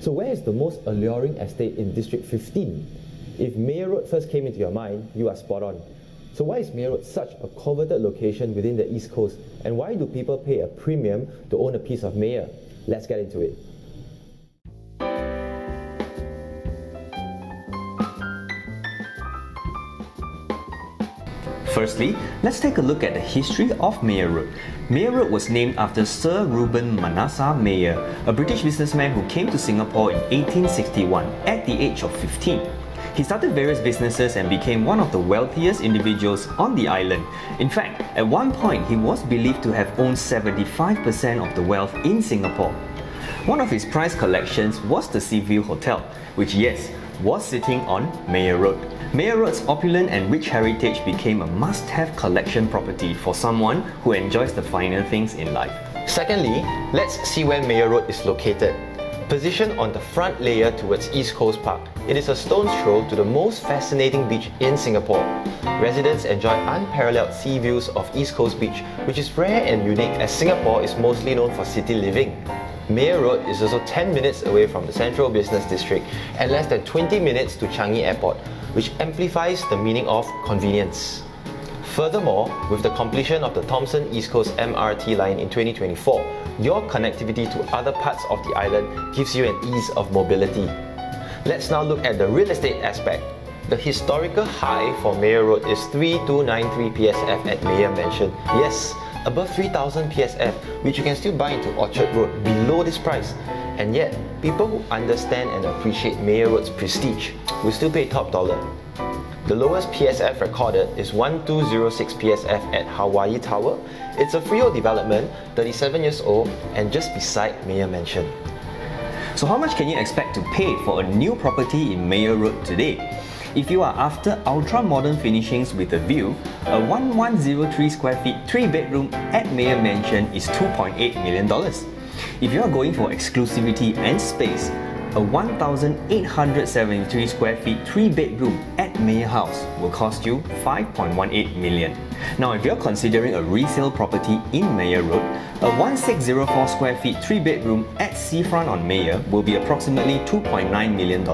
So where is the most alluring estate in District 15? If Meyer Road first came into your mind, you are spot on. So why is Meyer Road such a coveted location within the East Coast, and why do people pay a premium to own a piece of Meyer? Let's get into it. Firstly, let's take a look at the history of Meyer Road. Meyer Road was named after Sir Reuben Manasseh Meyer, a British businessman who came to Singapore in 1861 at the age of 15. He started various businesses and became one of the wealthiest individuals on the island. In fact, at one point he was believed to have owned 75% of the wealth in Singapore. One of his prized collections was the Seaview Hotel, which, yes, was sitting on Meyer Road. Meyer Road's opulent and rich heritage became a must-have collection property for someone who enjoys the finer things in life. Secondly, let's see where Meyer Road is located. Positioned on the front layer towards East Coast Park, it is a stone's throw to the most fascinating beach in Singapore. Residents enjoy unparalleled sea views of East Coast Beach, which is rare and unique as Singapore is mostly known for city living. Meyer Road is also 10 minutes away from the Central Business District and less than 20 minutes to Changi Airport, which amplifies the meaning of convenience. Furthermore, with the completion of the Thomson East Coast MRT line in 2024, your connectivity to other parts of the island gives you an ease of mobility. Let's now look at the real estate aspect. The historical high for Meyer Road is 3293 PSF at Meyer Mansion. Yes, above 3000 PSF, which you can still buy into Orchard Road below this price. And yet, people who understand and appreciate Meyer Road's prestige will still pay top dollar. The lowest PSF recorded is 1206 PSF at Hawaii Tower. It's a freehold development, 37 years old, and just beside Meyer Mansion. So how much can you expect to pay for a new property in Meyer Road today? If you are after ultra-modern finishings with a view, a 1103 square feet 3-bedroom at Meyer Mansion is $2.8 million. If you are going for exclusivity and space, a 1,873 square feet 3-bedroom at Meyer House will cost you $5.18 million. Now, if you're considering a resale property in Meyer Road, a 1604 square feet 3-bedroom at Seafront on Meyer will be approximately $2.9 million,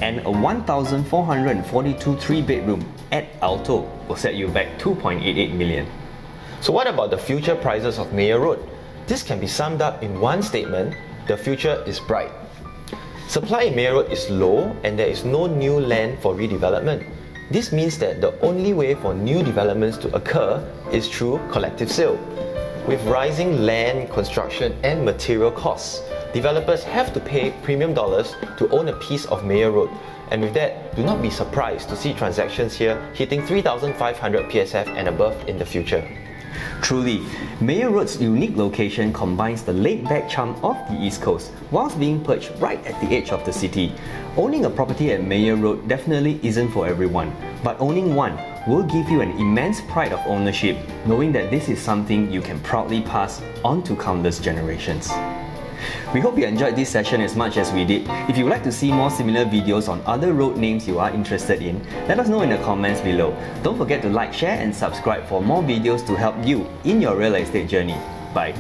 and a 1,442 3-bedroom at Alto will set you back $2.88 million. So what about the future prices of Meyer Road? This can be summed up in one statement: the future is bright. Supply in Meyer Road is low and there is no new land for redevelopment. This means that the only way for new developments to occur is through collective sale. With rising land, construction and material costs, developers have to pay premium dollars to own a piece of Meyer Road. And with that, do not be surprised to see transactions here hitting 3,500 PSF and above in the future. Truly, Meyer Road's unique location combines the laid-back charm of the East Coast whilst being perched right at the edge of the city. Owning a property at Meyer Road definitely isn't for everyone, but owning one will give you an immense pride of ownership, knowing that this is something you can proudly pass on to countless generations. We hope you enjoyed this session as much as we did. If you would like to see more similar videos on other road names you are interested in, let us know in the comments below. Don't forget to like, share and subscribe for more videos to help you in your real estate journey. Bye.